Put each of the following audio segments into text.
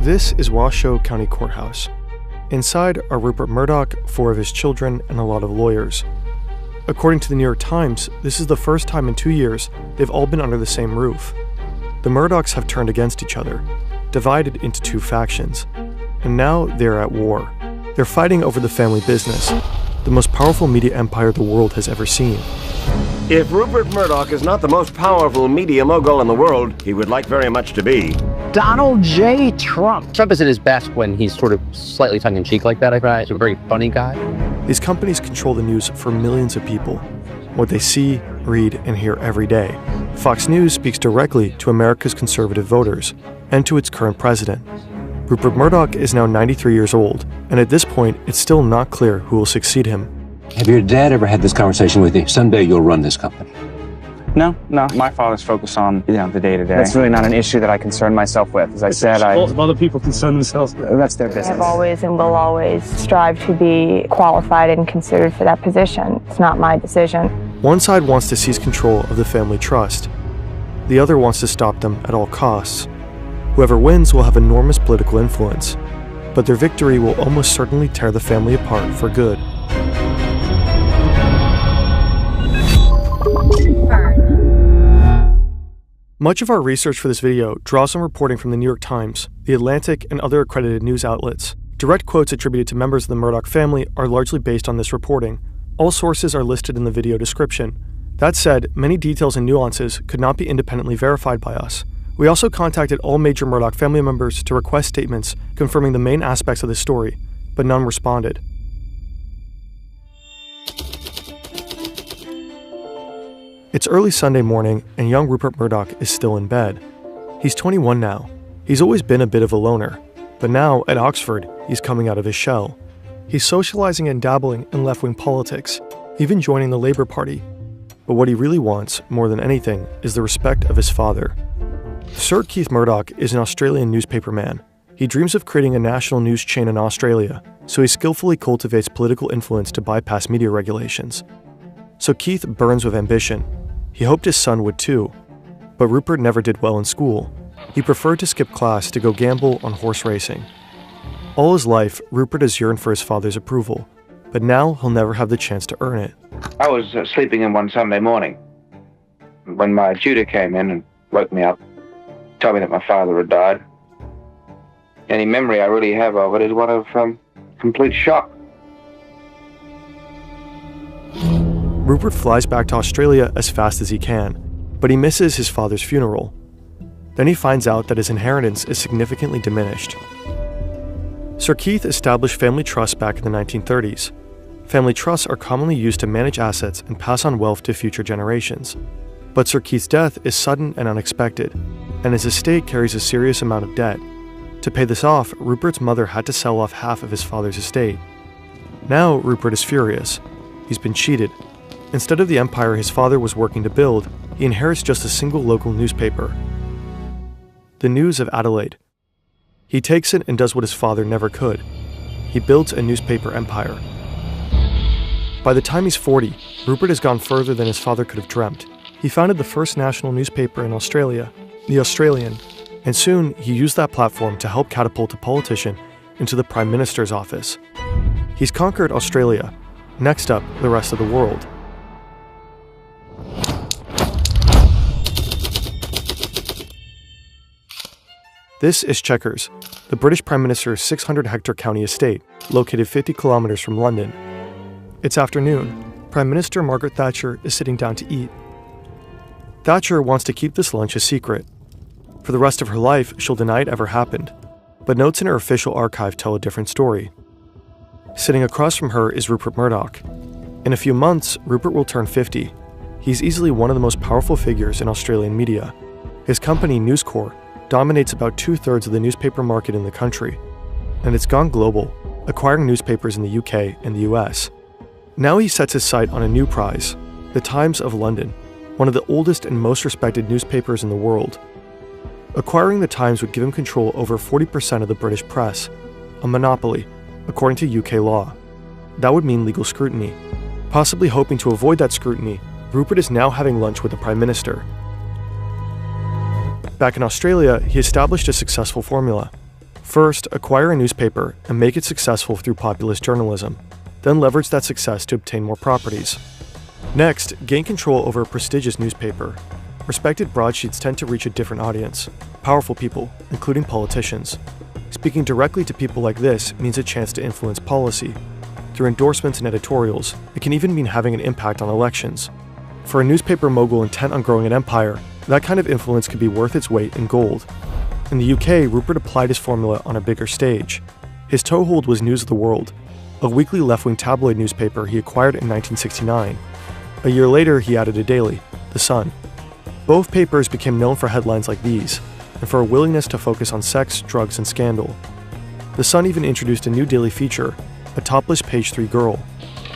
This is Washoe County Courthouse. Inside are Rupert Murdoch, 4 of his children, and a lot of lawyers. According to the New York Times, this is the first time in 2 years they've all been under the same roof. The Murdochs have turned against each other, divided into 2 factions, and now they're at war. They're fighting over the family business, the most powerful media empire the world has ever seen. If Rupert Murdoch is not the most powerful media mogul in the world, he would like very much to be. Donald J. Trump. Trump is at his best when he's sort of slightly tongue-in-cheek like that. He's a very funny guy. These companies control the news for millions of people, what they see, read, and hear every day. Fox News speaks directly to America's conservative voters and to its current president. Rupert Murdoch is now 93 years old, and at this point, it's still not clear who will succeed him. Have your dad ever had this conversation with you? Someday you'll run this company. No. My father's focused on, the day-to-day. That's really not an issue that I concern myself with. As I said, lots of other people concern themselves with. That's their business. I've always and will always strive to be qualified and considered for that position. It's not my decision. One side wants to seize control of the family trust. The other wants to stop them at all costs. Whoever wins will have enormous political influence, but their victory will almost certainly tear the family apart for good. Much of our research for this video draws on reporting from the New York Times, The Atlantic, and other accredited news outlets. Direct quotes attributed to members of the Murdoch family are largely based on this reporting. All sources are listed in the video description. That said, many details and nuances could not be independently verified by us. We also contacted all major Murdoch family members to request statements confirming the main aspects of the story, but none responded. It's early Sunday morning, and young Rupert Murdoch is still in bed. He's 21 now. He's always been a bit of a loner, but now, at Oxford, he's coming out of his shell. He's socializing and dabbling in left-wing politics, even joining the Labour Party. But what he really wants, more than anything, is the respect of his father. Sir Keith Murdoch is an Australian newspaperman. He dreams of creating a national news chain in Australia, so he skillfully cultivates political influence to bypass media regulations. So Keith burns with ambition. He hoped his son would too, but Rupert never did well in school. He preferred to skip class to go gamble on horse racing. All his life, Rupert has yearned for his father's approval, but now he'll never have the chance to earn it. I was sleeping in one Sunday morning when my tutor came in and woke me up, told me that my father had died. Any memory I really have of it is one of complete shock. Rupert flies back to Australia as fast as he can, but he misses his father's funeral. Then he finds out that his inheritance is significantly diminished. Sir Keith established family trusts back in the 1930s. Family trusts are commonly used to manage assets and pass on wealth to future generations. But Sir Keith's death is sudden and unexpected, and his estate carries a serious amount of debt. To pay this off, Rupert's mother had to sell off half of his father's estate. Now Rupert is furious. He's been cheated. Instead of the empire his father was working to build, he inherits just a single local newspaper, The News of Adelaide. He takes it and does what his father never could. He builds a newspaper empire. By the time he's 40, Rupert has gone further than his father could have dreamt. He founded the first national newspaper in Australia, The Australian, and soon he used that platform to help catapult a politician into the Prime Minister's office. He's conquered Australia. Next up, the rest of the world. This is Chequers, the British Prime Minister's 600-hectare county estate, located 50 kilometers from London. It's afternoon. Prime Minister Margaret Thatcher is sitting down to eat. Thatcher wants to keep this lunch a secret. For the rest of her life, she'll deny it ever happened, but notes in her official archive tell a different story. Sitting across from her is Rupert Murdoch. In a few months, Rupert will turn 50. He's easily one of the most powerful figures in Australian media. His company, News Corp, dominates about 2/3 of the newspaper market in the country, and it's gone global, acquiring newspapers in the UK and the US. Now he sets his sight on a new prize, the Times of London, one of the oldest and most respected newspapers in the world. Acquiring the Times would give him control over 40% of the British press, a monopoly, according to UK law. That would mean legal scrutiny. Possibly hoping to avoid that scrutiny, Rupert is now having lunch with the Prime Minister. Back in Australia, he established a successful formula. First, acquire a newspaper and make it successful through populist journalism, then leverage that success to obtain more properties. Next, gain control over a prestigious newspaper. Respected broadsheets tend to reach a different audience, powerful people, including politicians. Speaking directly to people like this means a chance to influence policy. Through endorsements and editorials, it can even mean having an impact on elections. For a newspaper mogul intent on growing an empire, that kind of influence could be worth its weight in gold. In the UK, Rupert applied his formula on a bigger stage. His toehold was News of the World, a weekly left-wing tabloid newspaper he acquired in 1969. A year later, he added a daily, The Sun. Both papers became known for headlines like these, and for a willingness to focus on sex, drugs, and scandal. The Sun even introduced a new daily feature, a topless page 3 girl.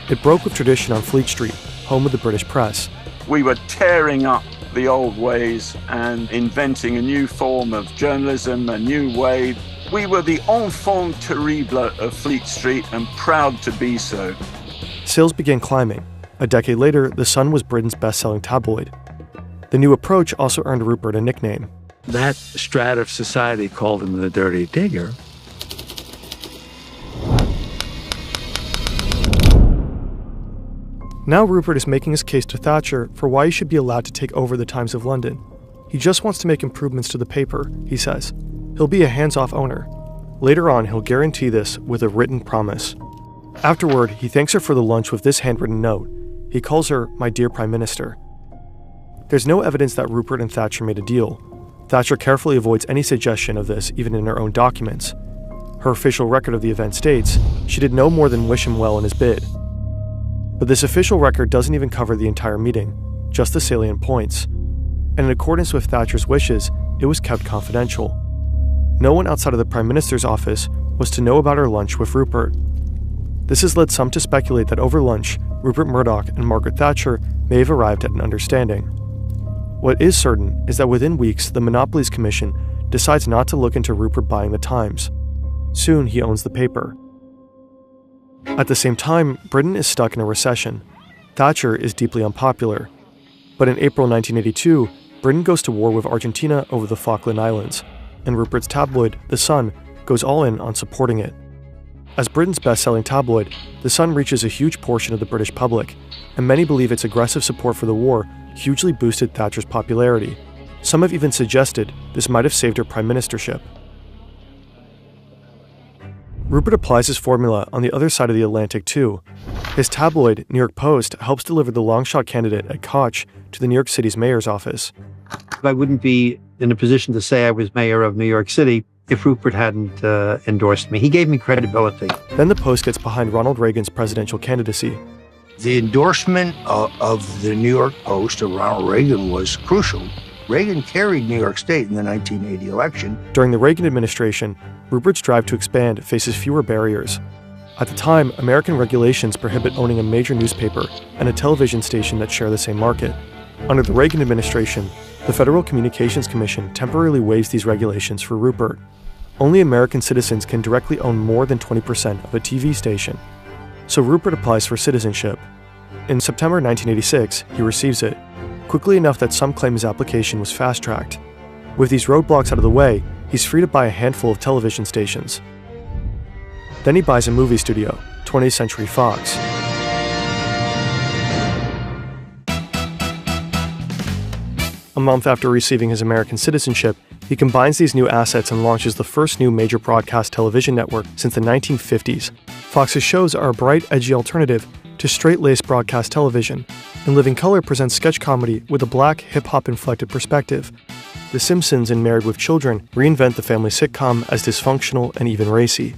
It broke with tradition on Fleet Street, home of the British press. We were tearing up the old ways and inventing a new form of journalism, a new way. We were the enfant terrible of Fleet Street and proud to be so. Sales began climbing. A decade later, The Sun was Britain's best-selling tabloid. The new approach also earned Rupert a nickname. That strata of society called him the Dirty Digger. Now Rupert is making his case to Thatcher for why he should be allowed to take over the Times of London. He just wants to make improvements to the paper, he says. He'll be a hands-off owner. Later on, he'll guarantee this with a written promise. Afterward, he thanks her for the lunch with this handwritten note. He calls her, "My dear Prime Minister." There's no evidence that Rupert and Thatcher made a deal. Thatcher carefully avoids any suggestion of this even in her own documents. Her official record of the event states she did no more than wish him well in his bid. But this official record doesn't even cover the entire meeting, just the salient points. And in accordance with Thatcher's wishes, it was kept confidential. No one outside of the Prime Minister's office was to know about her lunch with Rupert. This has led some to speculate that over lunch, Rupert Murdoch and Margaret Thatcher may have arrived at an understanding. What is certain is that within weeks, the Monopolies Commission decides not to look into Rupert buying the Times. Soon, he owns the paper. At the same time, Britain is stuck in a recession. Thatcher is deeply unpopular. But in April 1982, Britain goes to war with Argentina over the Falkland Islands, and Rupert's tabloid, The Sun, goes all in on supporting it. As Britain's best-selling tabloid, The Sun reaches a huge portion of the British public, and many believe its aggressive support for the war hugely boosted Thatcher's popularity. Some have even suggested this might have saved her prime ministership. Rupert applies his formula on the other side of the Atlantic too. His tabloid, New York Post, helps deliver the long-shot candidate at Koch to the New York City's mayor's office. I wouldn't be in a position to say I was mayor of New York City if Rupert hadn't endorsed me. He gave me credibility. Then the Post gets behind Ronald Reagan's presidential candidacy. The endorsement of the New York Post of Ronald Reagan was crucial. Reagan carried New York State in the 1980 election. During the Reagan administration, Rupert's drive to expand faces fewer barriers. At the time, American regulations prohibit owning a major newspaper and a television station that share the same market. Under the Reagan administration, the Federal Communications Commission temporarily waives these regulations for Rupert. Only American citizens can directly own more than 20% of a TV station. So Rupert applies for citizenship. In September 1986, he receives it, quickly enough that some claim his application was fast-tracked. With these roadblocks out of the way, he's free to buy a handful of television stations. Then he buys a movie studio, 20th Century Fox. A month after receiving his American citizenship, he combines these new assets and launches the first new major broadcast television network since the 1950s. Fox's shows are a bright, edgy alternative to straight-laced broadcast television, and Living Color presents sketch comedy with a black, hip-hop inflected perspective. The Simpsons and Married with Children reinvent the family sitcom as dysfunctional and even racy.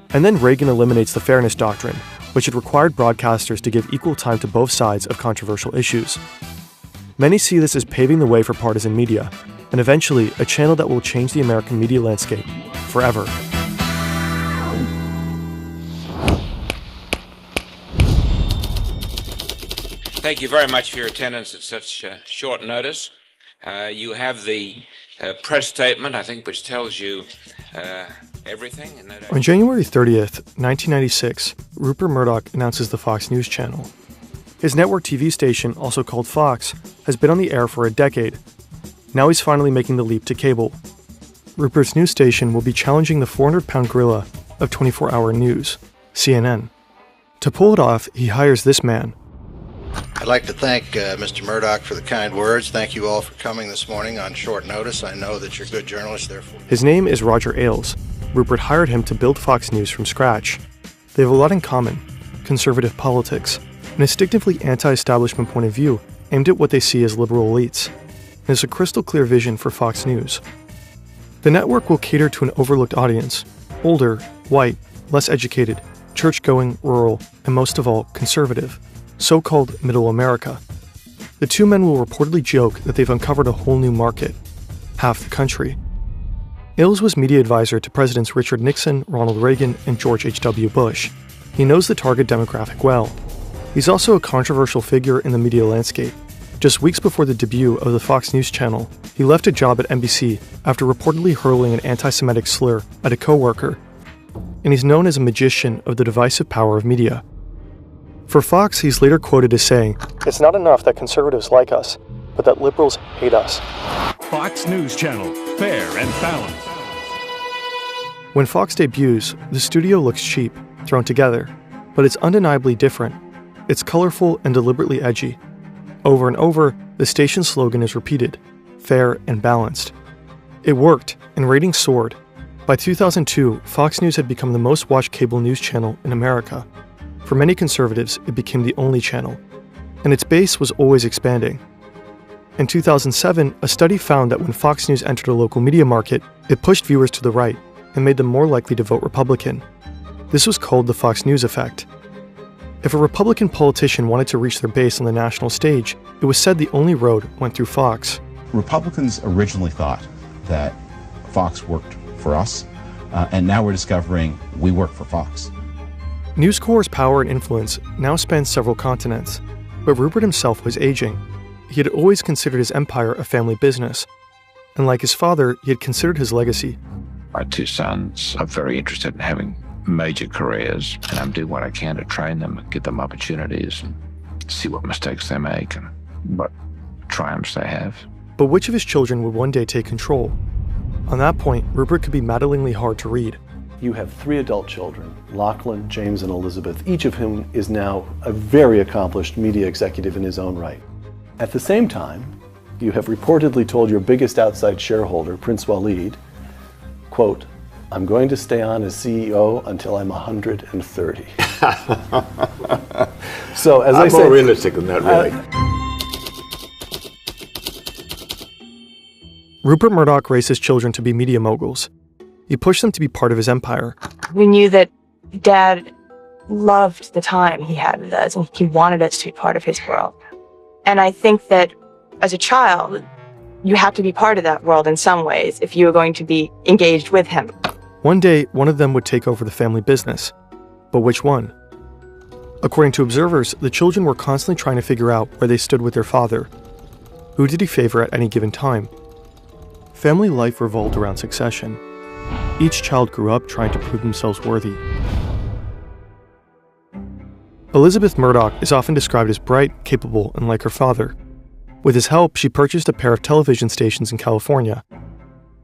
And then Reagan eliminates the Fairness Doctrine, which had required broadcasters to give equal time to both sides of controversial issues. Many see this as paving the way for partisan media, and eventually a channel that will change the American media landscape forever. Thank you very much for your attendance at such short notice. You have the press statement, I think, which tells you everything. On January 30th, 1996, Rupert Murdoch announces the Fox News Channel. His network TV station, also called Fox, has been on the air for a decade. Now he's finally making the leap to cable. Rupert's news station will be challenging the 400-pound gorilla of 24-hour news, CNN. To pull it off, he hires this man. I'd like to thank Mr. Murdoch for the kind words. Thank you all for coming this morning on short notice. I know that you're good journalists, therefore. His name is Roger Ailes. Rupert hired him to build Fox News from scratch. They have a lot in common: conservative politics, an instinctively anti-establishment point of view aimed at what they see as liberal elites, and it's a crystal clear vision for Fox News. The network will cater to an overlooked audience: older, white, less educated, church-going, rural, and most of all, conservative, so-called Middle America. The two men will reportedly joke that they've uncovered a whole new market: half the country. Ailes was media advisor to Presidents Richard Nixon, Ronald Reagan, and George H.W. Bush. He knows the target demographic well. He's also a controversial figure in the media landscape. Just weeks before the debut of the Fox News channel, he left a job at NBC after reportedly hurling an anti-Semitic slur at a co-worker. And he's known as a magician of the divisive power of media. For Fox, he's later quoted as saying, "It's not enough that conservatives like us, but that liberals hate us." Fox News Channel, fair and balanced. When Fox debuts, the studio looks cheap, thrown together, but it's undeniably different. It's colorful and deliberately edgy. Over and over, the station's slogan is repeated: fair and balanced. It worked, and ratings soared. By 2002, Fox News had become the most watched cable news channel in America. For many conservatives, it became the only channel, and its base was always expanding. In 2007, a study found that when Fox News entered a local media market, it pushed viewers to the right and made them more likely to vote Republican. This was called the Fox News effect. If a Republican politician wanted to reach their base on the national stage, it was said the only road went through Fox. Republicans originally thought that Fox worked for us, and now we're discovering we work for Fox. News Corp's power and influence now spans several continents, but Rupert himself was aging. He had always considered his empire a family business, and like his father, he had considered his legacy. My two sons are very interested in having major careers, and I'm doing what I can to train them and give them opportunities and see what mistakes they make and what triumphs they have. But which of his children would one day take control? On that point, Rupert could be maddeningly hard to read. You have 3 adult children, Lachlan, James, and Elizabeth, each of whom is now a very accomplished media executive in his own right. At the same time, you have reportedly told your biggest outside shareholder, Prince Waleed, quote, "I'm going to stay on as CEO until I'm 130. So, as I say, more realistic than that, really. Rupert Murdoch raised his children to be media moguls. He pushed them to be part of his empire. We knew that Dad loved the time he had with us, and he wanted us to be part of his world. And I think that as a child, you have to be part of that world in some ways if you are going to be engaged with him. One day, one of them would take over the family business. But which one? According to observers, the children were constantly trying to figure out where they stood with their father. Who did he favor at any given time? Family life revolved around succession. Each child grew up trying to prove themselves worthy. Elizabeth Murdoch is often described as bright, capable, and like her father. With his help, she purchased a pair of television stations in California.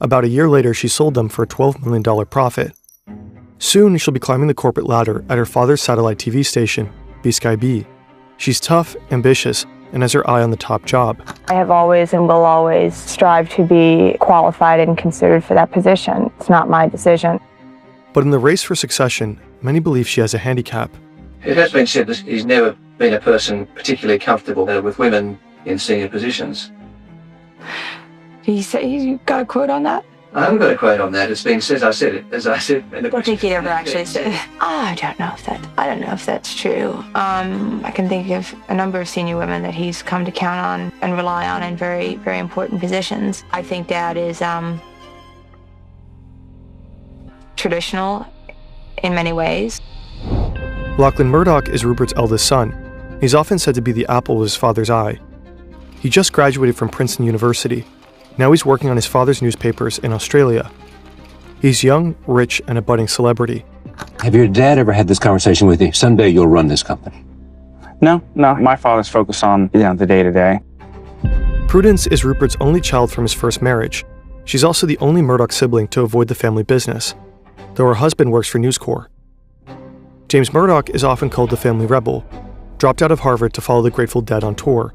About a year later, she sold them for a $12 million profit. Soon, she'll be climbing the corporate ladder at her father's satellite TV station, B-Sky B. She's tough, ambitious, and has her eye on the top job. I have always and will always strive to be qualified and considered for that position. It's not my decision. But in the race for succession, many believe she has a handicap. It has been said that he's never been a person particularly comfortable with women in senior positions. Did you say you got a quote on that? I haven't got a quote on that. It's been said. As I said. I don't think he'd ever actually said. I don't know if that's true. I can think of a number of senior women that he's come to count on and rely on in very, very important positions. I think Dad is traditional in many ways. Lachlan Murdoch is Rupert's eldest son. He's often said to be the apple of his father's eye. He just graduated from Princeton University. Now he's working on his father's newspapers in Australia. He's young, rich, and a budding celebrity. Have your dad ever had this conversation with you? Someday you'll run this company. No. My father's focused on, the day-to-day. Prudence is Rupert's only child from his first marriage. She's also the only Murdoch sibling to avoid the family business, though her husband works for News Corp. James Murdoch is often called the family rebel, dropped out of Harvard to follow the Grateful Dead on tour,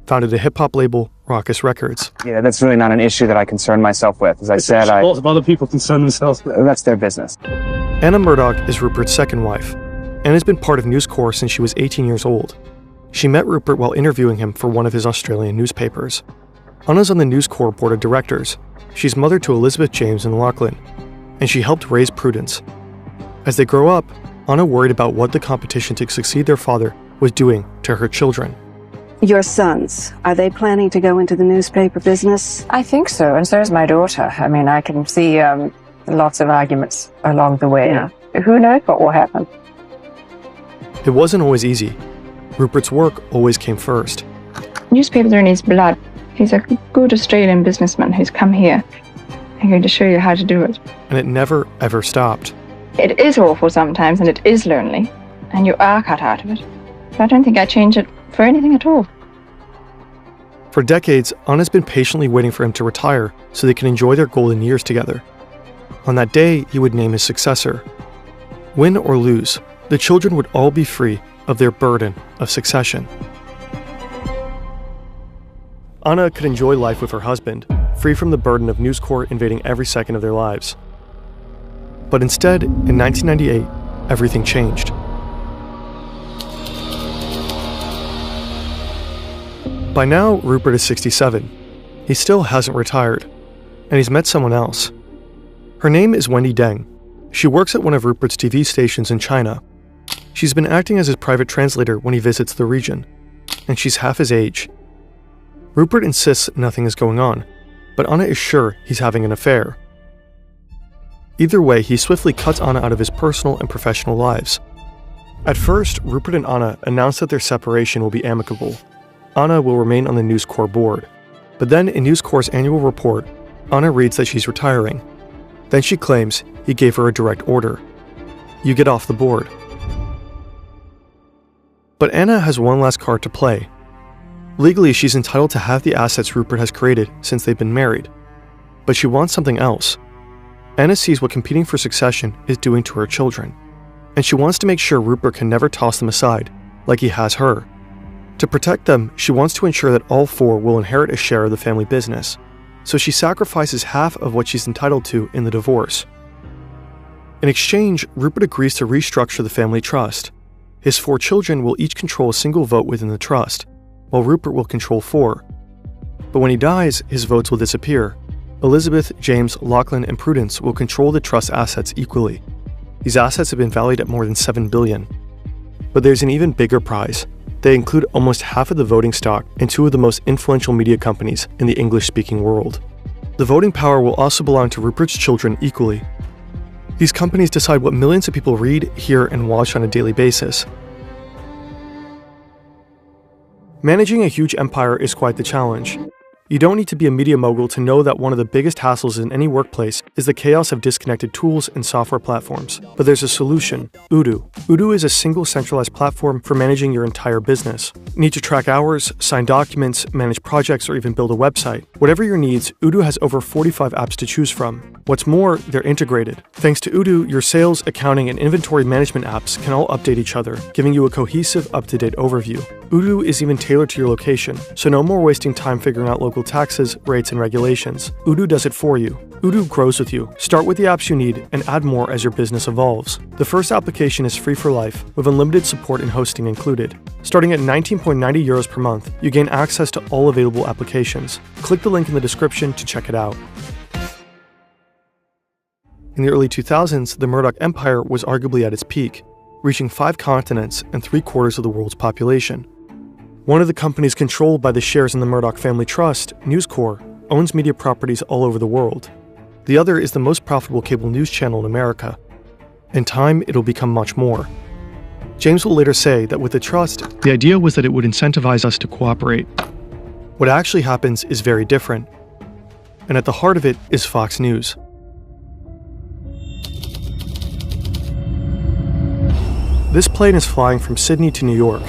founded a hip-hop label, Raucous Records. Yeah, that's really not an issue that I concern myself with. As I said, Lots of other people concern themselves with. That's their business. Anna Murdoch is Rupert's second wife, and has been part of News Corp since she was 18 years old. She met Rupert while interviewing him for one of his Australian newspapers. Anna's on the News Corp board of directors. She's mother to Elizabeth, James, and Lachlan, and she helped raise Prudence. As they grow up, Anna worried about what the competition to succeed their father was doing to her children. Your sons, are they planning to go into the newspaper business? I think so, and so is my daughter. I mean, I can see lots of arguments along the way. Yeah. Who knows what will happen? It wasn't always easy. Rupert's work always came first. Newspapers are in his blood. He's a good Australian businessman who's come here. I'm going to show you how to do it. And it never, ever stopped. It is awful sometimes, and it is lonely, and you are cut out of it. But I don't think I'd change it for anything at all. For decades, Anna's been patiently waiting for him to retire so they can enjoy their golden years together. On that day, he would name his successor. Win or lose, the children would all be free of their burden of succession. Anna could enjoy life with her husband, free from the burden of News Corp invading every second of their lives. But instead, in 1998, everything changed. By now, Rupert is 67. He still hasn't retired, and he's met someone else. Her name is Wendy Deng. She works at one of Rupert's TV stations in China. She's been acting as his private translator when he visits the region, and she's half his age. Rupert insists nothing is going on, but Anna is sure he's having an affair. Either way, he swiftly cuts Anna out of his personal and professional lives. At first, Rupert and Anna announce that their separation will be amicable. Anna will remain on the News Corp board. But then in News Corp's annual report, Anna reads that she's retiring. Then she claims he gave her a direct order. You get off the board. But Anna has one last card to play. Legally, she's entitled to have the assets Rupert has created since they've been married. But she wants something else. Anna sees what competing for succession is doing to her children, and she wants to make sure Rupert can never toss them aside, like he has her. To protect them, she wants to ensure that all four will inherit a share of the family business, so she sacrifices half of what she's entitled to in the divorce. In exchange, Rupert agrees to restructure the family trust. His 4 children will each control a single vote within the trust, while Rupert will control 4. But when he dies, his votes will disappear. Elizabeth, James, Lachlan, and Prudence will control the trust assets equally. These assets have been valued at more than $7 billion. But there's an even bigger prize. They include almost half of the voting stock in 2 of the most influential media companies in the English-speaking world. The voting power will also belong to Rupert's children equally. These companies decide what millions of people read, hear, and watch on a daily basis. Managing a huge empire is quite the challenge. You don't need to be a media mogul to know that one of the biggest hassles in any workplace is the chaos of disconnected tools and software platforms. But there's a solution: Odoo. Odoo is a single centralized platform for managing your entire business. Need to track hours, sign documents, manage projects, or even build a website? Whatever your needs, Odoo has over 45 apps to choose from. What's more, they're integrated. Thanks to Odoo, your sales, accounting, and inventory management apps can all update each other, giving you a cohesive, up-to-date overview. Odoo is even tailored to your location, so no more wasting time figuring out local taxes, rates, and regulations. Odoo does it for you. Odoo grows with you. Start with the apps you need and add more as your business evolves. The first application is free for life, with unlimited support and hosting included. Starting at 19.90 euros per month, you gain access to all available applications. Click the link in the description to check it out. In the early 2000s, the Murdoch empire was arguably at its peak, reaching 5 continents and 3/4 of the world's population. One of the companies controlled by the shares in the Murdoch family trust, News Corp, owns media properties all over the world. The other is the most profitable cable news channel in America. In time, it'll become much more. James will later say that with the trust, the idea was that it would incentivize us to cooperate. What actually happens is very different. And at the heart of it is Fox News. This plane is flying from Sydney to New York.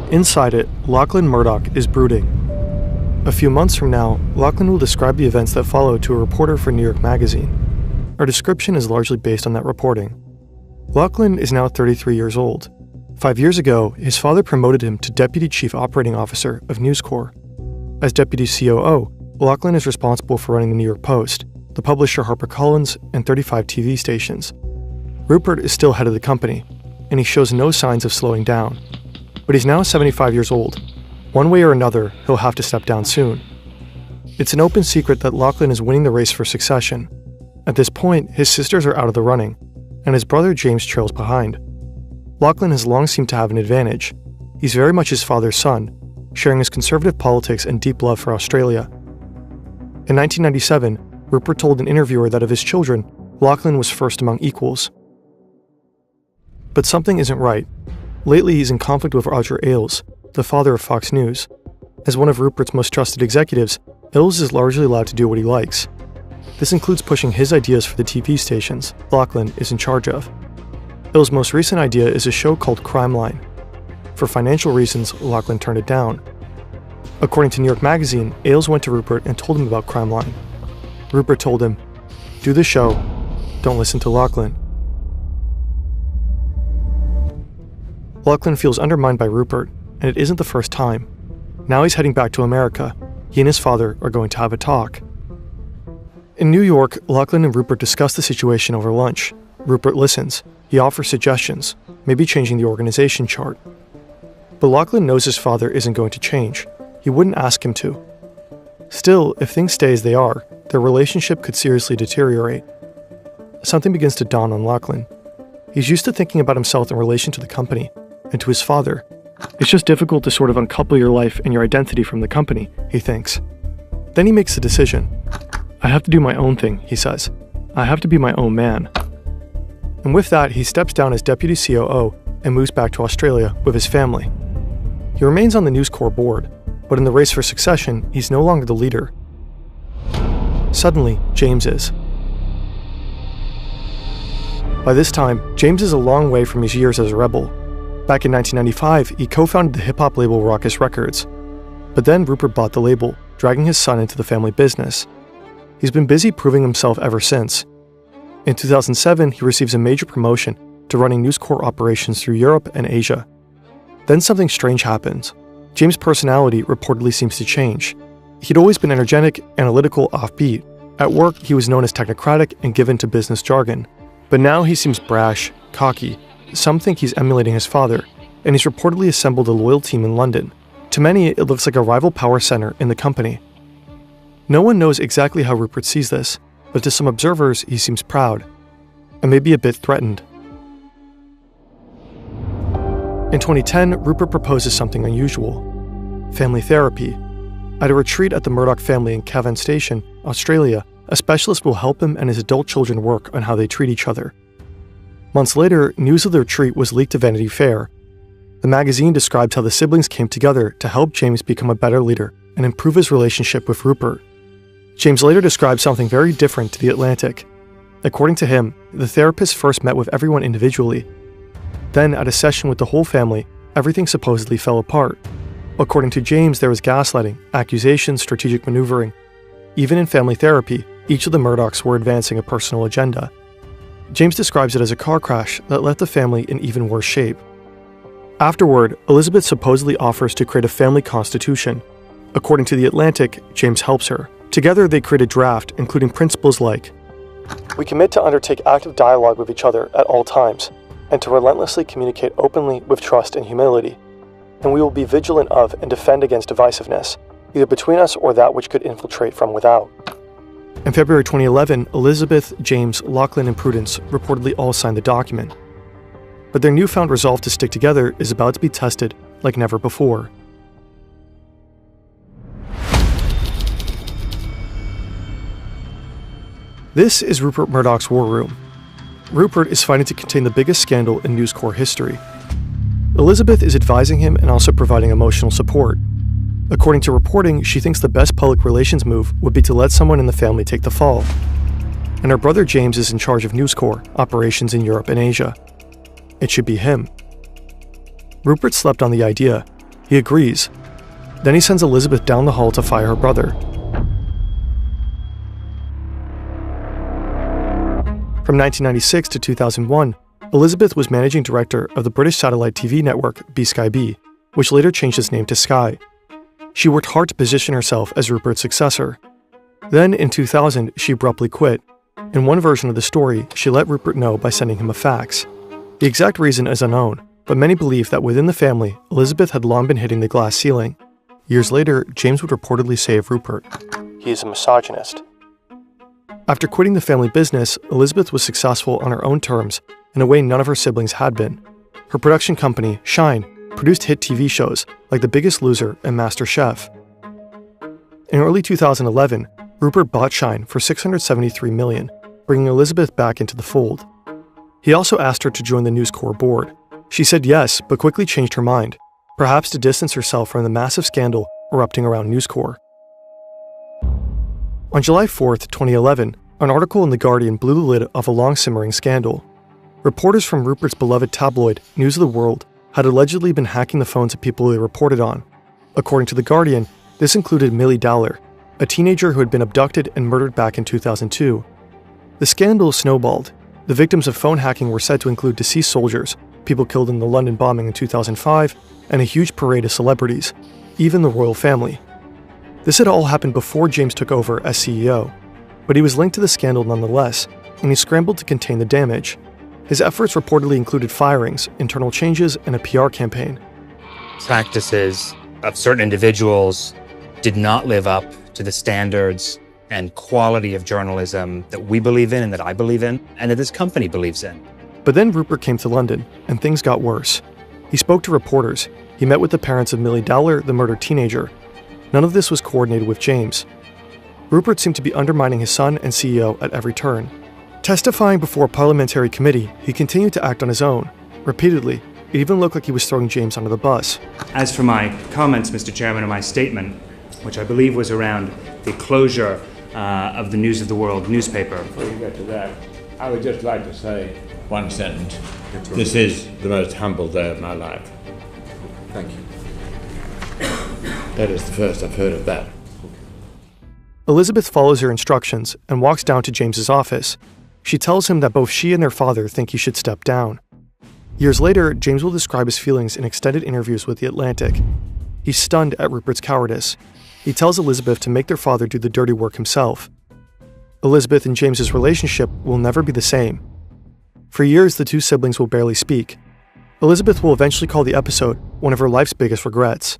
Inside it, Lachlan Murdoch is brooding. A few months from now, Lachlan will describe the events that follow to a reporter for New York Magazine. Our description is largely based on that reporting. Lachlan is now 33 years old. 5 years ago, his father promoted him to Deputy Chief Operating Officer of News Corp. As Deputy COO, Lachlan is responsible for running the New York Post, the publisher HarperCollins, and 35 TV stations. Rupert is still head of the company, and he shows no signs of slowing down. But he's now 75 years old. One way or another, he'll have to step down soon. It's an open secret that Lachlan is winning the race for succession. At this point, his sisters are out of the running, and his brother James trails behind. Lachlan has long seemed to have an advantage. He's very much his father's son, sharing his conservative politics and deep love for Australia. In 1997, Rupert told an interviewer that of his children, Lachlan was first among equals. But something isn't right. Lately, he's in conflict with Roger Ailes, the father of Fox News. As one of Rupert's most trusted executives, Ailes is largely allowed to do what he likes. This includes pushing his ideas for the TV stations Lachlan is in charge of. Ailes' most recent idea is a show called Crime Line. For financial reasons, Lachlan turned it down. According to New York Magazine, Ailes went to Rupert and told him about Crime Line. Rupert told him, "Do the show, don't listen to Lachlan." Lachlan feels undermined by Rupert, and it isn't the first time. Now he's heading back to America. He and his father are going to have a talk. In New York, Lachlan and Rupert discuss the situation over lunch. Rupert listens. He offers suggestions, maybe changing the organization chart. But Lachlan knows his father isn't going to change. He wouldn't ask him to. Still, if things stay as they are, their relationship could seriously deteriorate. Something begins to dawn on Lachlan. He's used to thinking about himself in relation to the company and to his father. It's just difficult to sort of uncouple your life and your identity from the company, he thinks. Then he makes a decision. I have to do my own thing, he says. I have to be my own man. And with that, he steps down as Deputy COO and moves back to Australia with his family. He remains on the News Corp board, but in the race for succession, he's no longer the leader. Suddenly, James is. By this time, James is a long way from his years as a rebel. Back in 1995, he co-founded the hip-hop label Raucous Records. But then Rupert bought the label, dragging his son into the family business. He's been busy proving himself ever since. In 2007, he receives a major promotion to running News Corp operations through Europe and Asia. Then something strange happens. James' personality reportedly seems to change. He'd always been energetic, analytical, offbeat. At work, he was known as technocratic and given to business jargon. But now he seems brash, cocky. Some think he's emulating his father, and he's reportedly assembled a loyal team in London. To many, it looks like a rival power center in the company. No one knows exactly how Rupert sees this, but to some observers, he seems proud, and maybe a bit threatened. In 2010, Rupert proposes something unusual: family therapy. At a retreat at the Murdoch family in Cavan Station, Australia, a specialist will help him and his adult children work on how they treat each other. Months later, news of the retreat was leaked to Vanity Fair. The magazine describes how the siblings came together to help James become a better leader and improve his relationship with Rupert. James later described something very different to The Atlantic. According to him, the therapist first met with everyone individually. Then, at a session with the whole family, everything supposedly fell apart. According to James, there was gaslighting, accusations, strategic maneuvering. Even in family therapy, each of the Murdochs were advancing a personal agenda. James describes it as a car crash that left the family in even worse shape. Afterward, Elizabeth supposedly offers to create a family constitution. According to The Atlantic, James helps her. Together, they create a draft, including principles like, "We commit to undertake active dialogue with each other at all times, and to relentlessly communicate openly with trust and humility. And we will be vigilant of and defend against divisiveness, either between us or that which could infiltrate from without." In February 2011, Elizabeth, James, Lachlan, and Prudence reportedly all signed the document. But their newfound resolve to stick together is about to be tested like never before. This is Rupert Murdoch's war room. Rupert is fighting to contain the biggest scandal in News Corp history. Elizabeth is advising him and also providing emotional support. According to reporting, she thinks the best public relations move would be to let someone in the family take the fall. And her brother James is in charge of News Corp operations in Europe and Asia. It should be him. Rupert slept on the idea. He agrees. Then he sends Elizabeth down the hall to fire her brother. From 1996 to 2001, Elizabeth was managing director of the British satellite TV network B-Sky-B, which later changed its name to Sky. She worked hard to position herself as Rupert's successor. Then, in 2000, she abruptly quit. In one version of the story, she let Rupert know by sending him a fax. The exact reason is unknown, but many believe that within the family, Elizabeth had long been hitting the glass ceiling. Years later, James would reportedly say of Rupert, "He is a misogynist." After quitting the family business, Elizabeth was successful on her own terms in a way none of her siblings had been. Her production company, Shine, produced hit TV shows like The Biggest Loser and MasterChef. In early 2011, Rupert bought Shine for $673 million, bringing Elizabeth back into the fold. He also asked her to join the News Corp board. She said yes, but quickly changed her mind, perhaps to distance herself from the massive scandal erupting around News Corp. On July 4, 2011, an article in The Guardian blew the lid off a long-simmering scandal. Reporters from Rupert's beloved tabloid, News of the World, had allegedly been hacking the phones of people they reported on. According to The Guardian, this included Millie Dowler, a teenager who had been abducted and murdered back in 2002. The scandal snowballed. The victims of phone hacking were said to include deceased soldiers, people killed in the London bombing in 2005, and a huge parade of celebrities, even the royal family. This had all happened before James took over as CEO, but he was linked to the scandal nonetheless, and he scrambled to contain the damage. His efforts reportedly included firings, internal changes, and a PR campaign. Practices of certain individuals did not live up to the standards and quality of journalism that we believe in and that I believe in, and that this company believes in. But then Rupert came to London, and things got worse. He spoke to reporters. He met with the parents of Millie Dowler, the murdered teenager. None of this was coordinated with James. Rupert seemed to be undermining his son and CEO at every turn. Testifying before a parliamentary committee, he continued to act on his own. Repeatedly, it even looked like he was throwing James under the bus. As for my comments, Mr. Chairman, and my statement, which I believe was around the closure of the News of the World newspaper. Before you get to that, I would just like to say one sentence. This is the most humble day of my life. Thank you. That is the first I've heard of that. Elizabeth follows her instructions and walks down to James's office. She tells him that both she and their father think he should step down. Years later, James will describe his feelings in extended interviews with The Atlantic. He's stunned at Rupert's cowardice. He tells Elizabeth to make their father do the dirty work himself. Elizabeth and James's relationship will never be the same. For years, the two siblings will barely speak. Elizabeth will eventually call the episode one of her life's biggest regrets.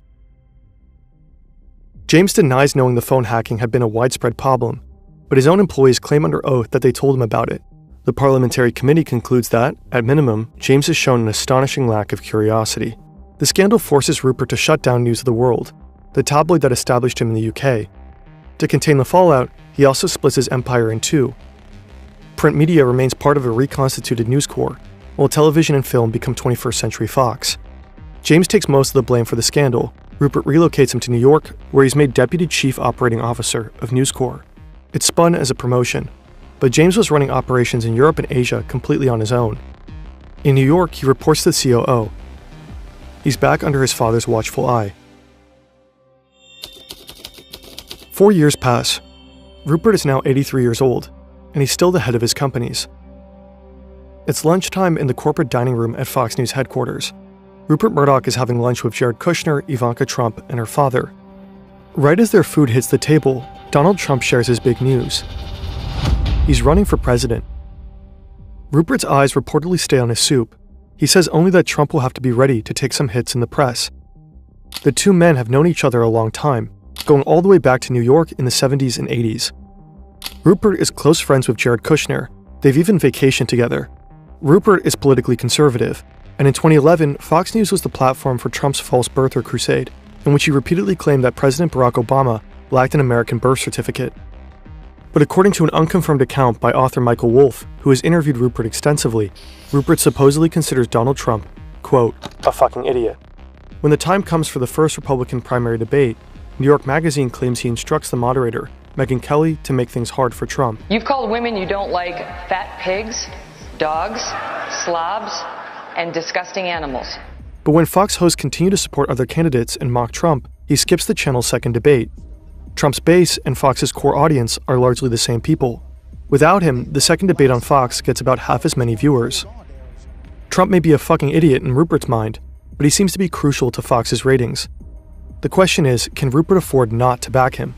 James denies knowing the phone hacking had been a widespread problem, but his own employees claim under oath that they told him about it. The parliamentary committee concludes that, at minimum, James has shown an astonishing lack of curiosity. The scandal forces Rupert to shut down News of the World, the tabloid that established him in the UK. To contain the fallout, he also splits his empire in two. Print media remains part of a reconstituted News Corp, while television and film become 21st Century Fox. James takes most of the blame for the scandal. Rupert relocates him to New York, where he's made Deputy Chief Operating Officer of News Corp. It's spun as a promotion, but James was running operations in Europe and Asia completely on his own. In New York, he reports to the COO. He's back under his father's watchful eye. 4 years pass. Rupert is now 83 years old, and he's still the head of his companies. It's lunchtime in the corporate dining room at Fox News headquarters. Rupert Murdoch is having lunch with Jared Kushner, Ivanka Trump, and her father. Right as their food hits the table, Donald Trump shares his big news. He's running for president. Rupert's eyes reportedly stay on his soup. He says only that Trump will have to be ready to take some hits in the press. The two men have known each other a long time, going all the way back to New York in the 70s and 80s. Rupert is close friends with Jared Kushner. They've even vacationed together. Rupert is politically conservative, and in 2011, Fox News was the platform for Trump's false birther crusade, in which he repeatedly claimed that President Barack Obama lacked an American birth certificate. But according to an unconfirmed account by author Michael Wolff, who has interviewed Rupert extensively, Rupert supposedly considers Donald Trump, quote, a fucking idiot. When the time comes for the first Republican primary debate, New York Magazine claims he instructs the moderator, Megyn Kelly, to make things hard for Trump. You've called women you don't like fat pigs, dogs, slobs, and disgusting animals. But when Fox hosts continue to support other candidates and mock Trump, he skips the channel's second debate. Trump's base and Fox's core audience are largely the same people. Without him, the second debate on Fox gets about half as many viewers. Trump may be a fucking idiot in Rupert's mind, but he seems to be crucial to Fox's ratings. The question is, can Rupert afford not to back him?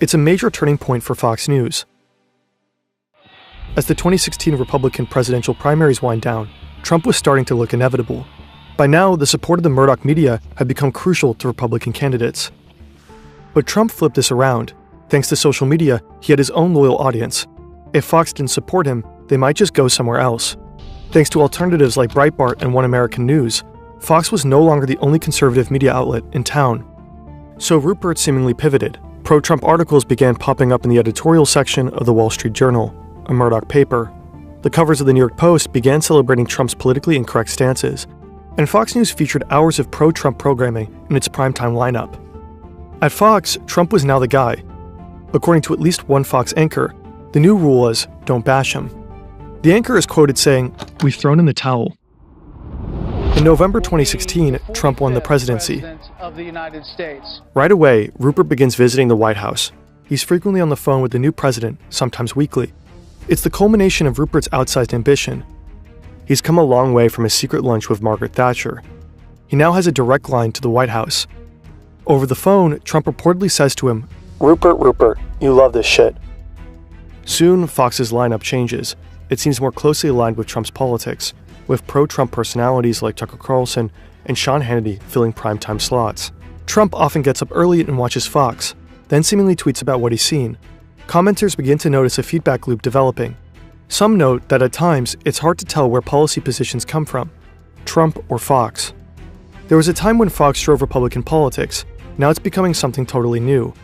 It's a major turning point for Fox News. As the 2016 Republican presidential primaries wind down, Trump was starting to look inevitable. By now, the support of the Murdoch media had become crucial to Republican candidates. But Trump flipped this around. Thanks to social media, he had his own loyal audience. If Fox didn't support him, they might just go somewhere else. Thanks to alternatives like Breitbart and One American News, Fox was no longer the only conservative media outlet in town. So Rupert seemingly pivoted. Pro-Trump articles began popping up in the editorial section of the Wall Street Journal, a Murdoch paper. The covers of the New York Post began celebrating Trump's politically incorrect stances, and Fox News featured hours of pro-Trump programming in its primetime lineup. At Fox, Trump was now the guy. According to at least one Fox anchor, the new rule was, don't bash him. The anchor is quoted saying, "We've thrown in the towel." In November 2016, Trump won the presidency. Right away, Rupert begins visiting the White House. He's frequently on the phone with the new president, sometimes weekly. It's the culmination of Rupert's outsized ambition. He's come a long way from his secret lunch with Margaret Thatcher. He now has a direct line to the White House. Over the phone, Trump reportedly says to him, Rupert, you love this shit." Soon, Fox's lineup changes. It seems more closely aligned with Trump's politics, with pro-Trump personalities like Tucker Carlson and Sean Hannity filling primetime slots. Trump often gets up early and watches Fox, then seemingly tweets about what he's seen. Commenters begin to notice a feedback loop developing. Some note that at times, it's hard to tell where policy positions come from, Trump or Fox. There was a time when Fox drove Republican politics. Now it's becoming something totally new.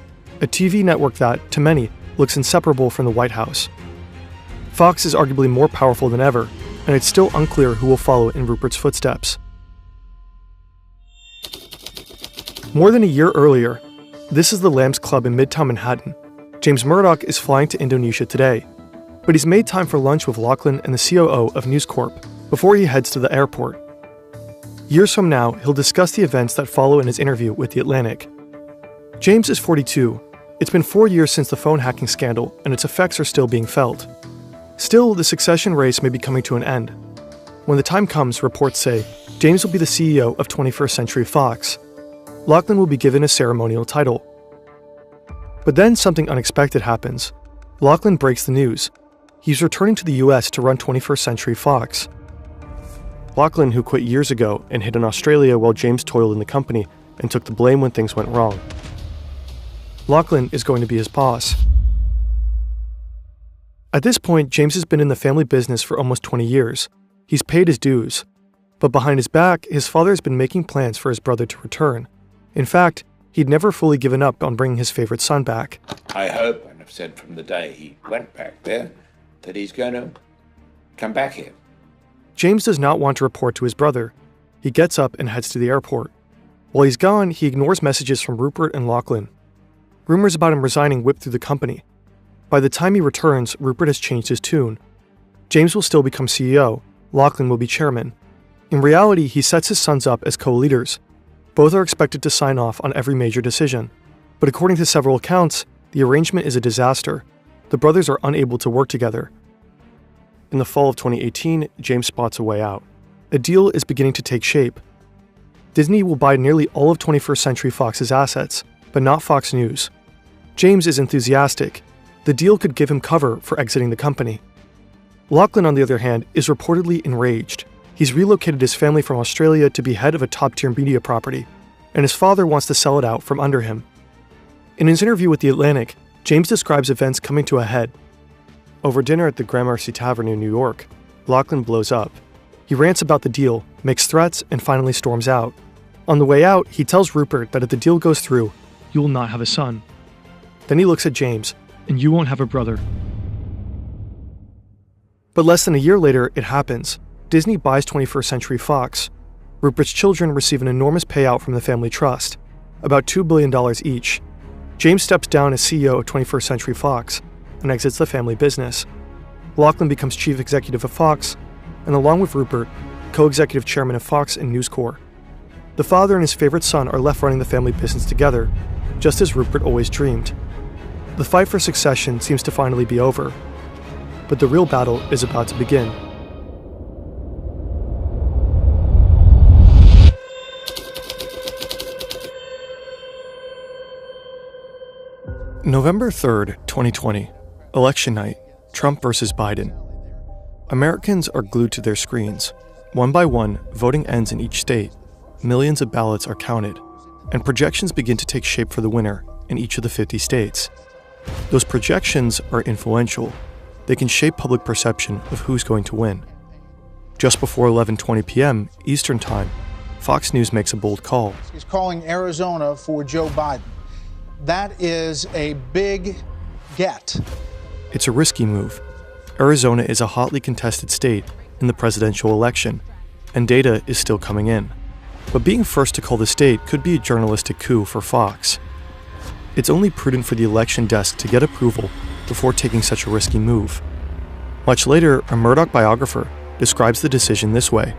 A TV network that, to many, looks inseparable from the White House. Fox is arguably more powerful than ever, and it's still unclear who will follow in Rupert's footsteps. More than a year earlier, this is the Lambs Club in Midtown Manhattan. James Murdoch is flying to Indonesia today, but he's made time for lunch with Lachlan and the COO of News Corp before he heads to the airport. Years from now, he'll discuss the events that follow in his interview with The Atlantic. James is 42. It's been 4 years since the phone hacking scandal, and its effects are still being felt. Still, the succession race may be coming to an end. When the time comes, reports say, James will be the CEO of 21st Century Fox. Lachlan will be given a ceremonial title. But then something unexpected happens. Lachlan breaks the news. He's returning to the US to run 21st Century Fox. Lachlan, who quit years ago and hid in Australia while James toiled in the company and took the blame when things went wrong. Lachlan is going to be his boss. At this point, James has been in the family business for almost 20 years. He's paid his dues. But behind his back, his father has been making plans for his brother to return. In fact, he'd never fully given up on bringing his favorite son back. I hope, and I've said from the day he went back there, that he's going to come back here. James does not want to report to his brother. He gets up and heads to the airport. While he's gone, he ignores messages from Rupert and Lachlan. Rumors about him resigning whip through the company. By the time he returns, Rupert has changed his tune. James will still become CEO. Lachlan will be chairman. In reality, he sets his sons up as co-leaders. Both are expected to sign off on every major decision. But according to several accounts, the arrangement is a disaster. The brothers are unable to work together. In the fall of 2018, James spots a way out. A deal is beginning to take shape. Disney will buy nearly all of 21st Century Fox's assets, but not Fox News. James is enthusiastic. The deal could give him cover for exiting the company. Lachlan, on the other hand, is reportedly enraged. He's relocated his family from Australia to be head of a top-tier media property, and his father wants to sell it out from under him. In his interview with The Atlantic, James describes events coming to a head. Over dinner at the Gramercy Tavern in New York, Lachlan blows up. He rants about the deal, makes threats, and finally storms out. On the way out, he tells Rupert that if the deal goes through, you will not have a son. Then he looks at James, and you won't have a brother. But less than a year later, it happens. Disney buys 21st Century Fox. Rupert's children receive an enormous payout from the family trust, about $2 billion each. James steps down as CEO of 21st Century Fox and exits the family business. Lachlan becomes chief executive of Fox, and along with Rupert, co-executive chairman of Fox and News Corp. The father and his favorite son are left running the family business together, just as Rupert always dreamed. The fight for succession seems to finally be over, but the real battle is about to begin. November 3rd, 2020, election night, Trump versus Biden. Americans are glued to their screens. One by one, voting ends in each state. Millions of ballots are counted, and projections begin to take shape for the winner in each of the 50 states. Those projections are influential. They can shape public perception of who's going to win. Just before 11:20 p.m. Eastern Time, Fox News makes a bold call. He's calling Arizona for Joe Biden. That is a big get. It's a risky move. Arizona is a hotly contested state in the presidential election, and data is still coming in. But being first to call the state could be a journalistic coup for Fox. It's only prudent for the election desk to get approval before taking such a risky move. Much later, a Murdoch biographer describes the decision this way.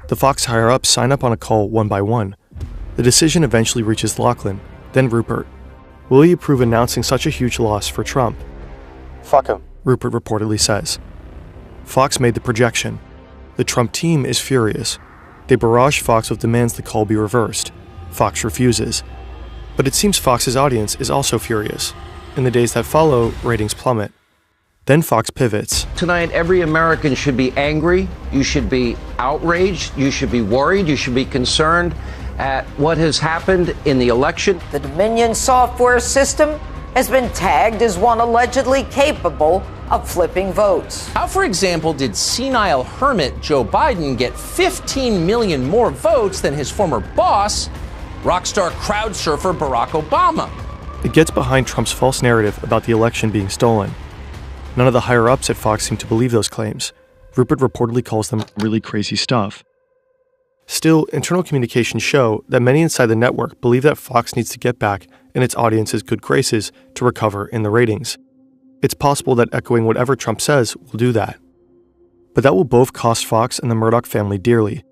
The Fox higher-ups sign up on a call one by one. The decision eventually reaches Lachlan, then Rupert. Will he approve announcing such a huge loss for Trump? Fuck him, Rupert reportedly says. Fox made the projection. The Trump team is furious. They barrage Fox with demands the call be reversed. Fox refuses. But it seems Fox's audience is also furious. In the days that follow, ratings plummet. Then Fox pivots. Tonight, every American should be angry. You should be outraged. You should be worried. You should be concerned at what has happened in the election. The Dominion software system has been tagged as one allegedly capable of flipping votes. How, for example, did senile hermit Joe Biden get 15 million more votes than his former boss, rock star crowd surfer Barack Obama? It gets behind Trump's false narrative about the election being stolen. None of the higher-ups at Fox seem to believe those claims. Rupert reportedly calls them really crazy stuff. Still, internal communications show that many inside the network believe that Fox needs to get back in its audience's good graces to recover in the ratings. It's possible that echoing whatever Trump says will do that. But that will both cost Fox and the Murdoch family dearly.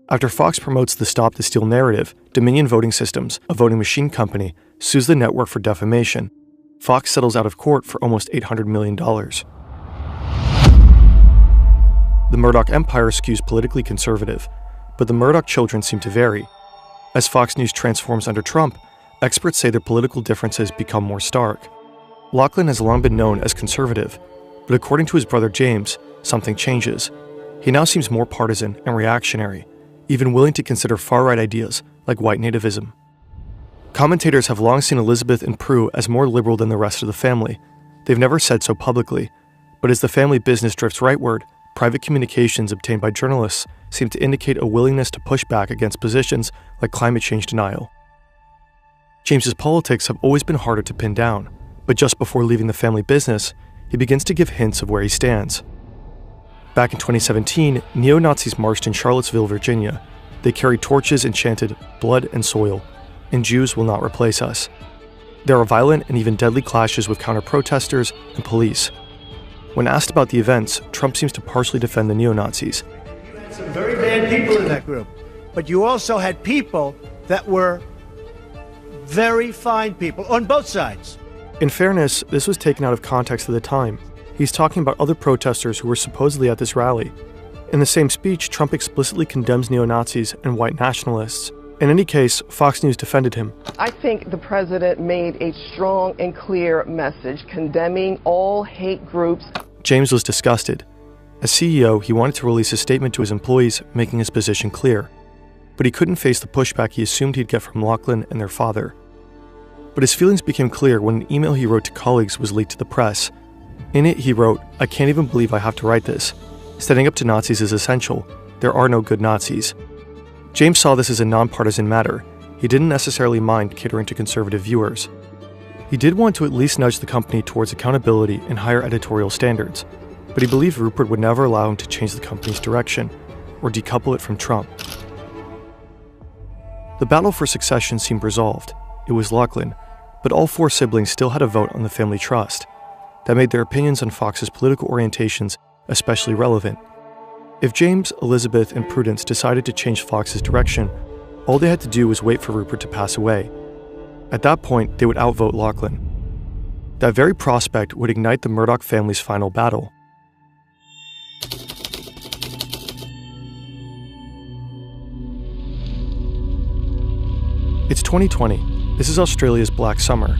After Fox promotes the Stop the Steal narrative, Dominion Voting Systems, a voting machine company, sues the network for defamation. Fox settles out of court for almost $800 million. The Murdoch empire skews politically conservative, but the Murdoch children seem to vary. As Fox News transforms under Trump, experts say their political differences become more stark. Lachlan has long been known as conservative, but according to his brother James, something changes. He now seems more partisan and reactionary, even willing to consider far-right ideas like white nativism. Commentators have long seen Elizabeth and Prue as more liberal than the rest of the family. They've never said so publicly, but as the family business drifts rightward, private communications obtained by journalists seem to indicate a willingness to push back against positions like climate change denial. James's politics have always been harder to pin down, but just before leaving the family business, he begins to give hints of where he stands. Back in 2017, neo-Nazis marched in Charlottesville, Virginia. They carried torches and chanted, "Blood and soil," and Jews will not replace us. There are violent and even deadly clashes with counter-protesters and police. When asked about the events, Trump seems to partially defend the neo-Nazis. You had some very bad people in that group, but you also had people that were very fine people on both sides. In fairness, this was taken out of context at the time. He's talking about other protesters who were supposedly at this rally. In the same speech, Trump explicitly condemns neo-Nazis and white nationalists. In any case, Fox News defended him. I think the president made a strong and clear message condemning all hate groups. James was disgusted. As CEO, he wanted to release a statement to his employees, making his position clear. But he couldn't face the pushback he assumed he'd get from Lachlan and their father. But his feelings became clear when an email he wrote to colleagues was leaked to the press. In it, he wrote, "I can't even believe I have to write this. Standing up to Nazis is essential. There are no good Nazis." James saw this as a nonpartisan matter. He didn't necessarily mind catering to conservative viewers. He did want to at least nudge the company towards accountability and higher editorial standards, but he believed Rupert would never allow him to change the company's direction or decouple it from Trump. The battle for succession seemed resolved. It was Lachlan, but all four siblings still had a vote on the family trust. That made their opinions on Fox's political orientations especially relevant. If James, Elizabeth, and Prudence decided to change Fox's direction, All they had to do was wait for Rupert to pass away. At that point, they would outvote Lachlan. That very prospect would ignite the Murdoch family's final battle. It's 2020. This is Australia's Black Summer.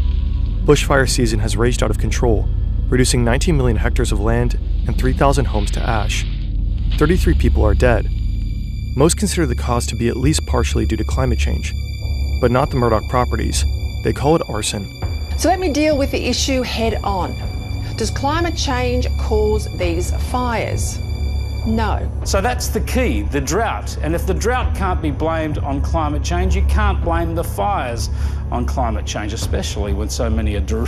Bushfire season has raged out of control, reducing 19 million hectares of land and 3,000 homes to ash. 33 people are dead. Most consider the cause to be at least partially due to climate change, but not the Murdoch properties. They call it arson. So let me deal with the issue head on. Does climate change cause these fires? No. So that's the key, the drought. And if the drought can't be blamed on climate change, you can't blame the fires on climate change, especially when so many are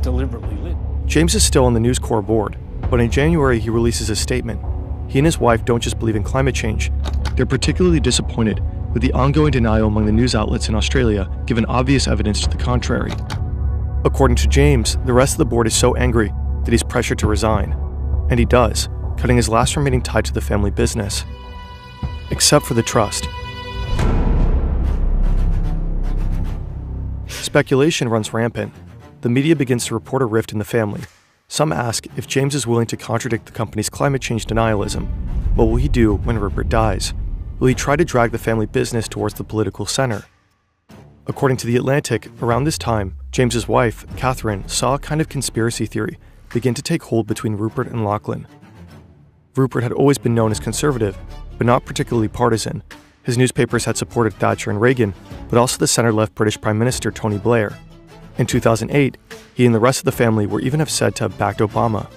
deliberately lit. James is still on the News Corps board, but in January he releases a statement. He and his wife don't just believe in climate change. They're particularly disappointed with the ongoing denial among the news outlets in Australia, given obvious evidence to the contrary. According to James, the rest of the board is so angry that he's pressured to resign. And he does, cutting his last remaining tie to the family business. Except for the trust. Speculation runs rampant. The media begins to report a rift in the family. Some ask if James is willing to contradict the company's climate change denialism. What will he do when Rupert dies? Will he try to drag the family business towards the political center? According to The Atlantic, around this time, James's wife, Catherine, saw a kind of conspiracy theory begin to take hold between Rupert and Lachlan. Rupert had always been known as conservative, but not particularly partisan. His newspapers had supported Thatcher and Reagan, but also the center-left British Prime Minister Tony Blair. In 2008, he and the rest of the family were even said to have backed Obama.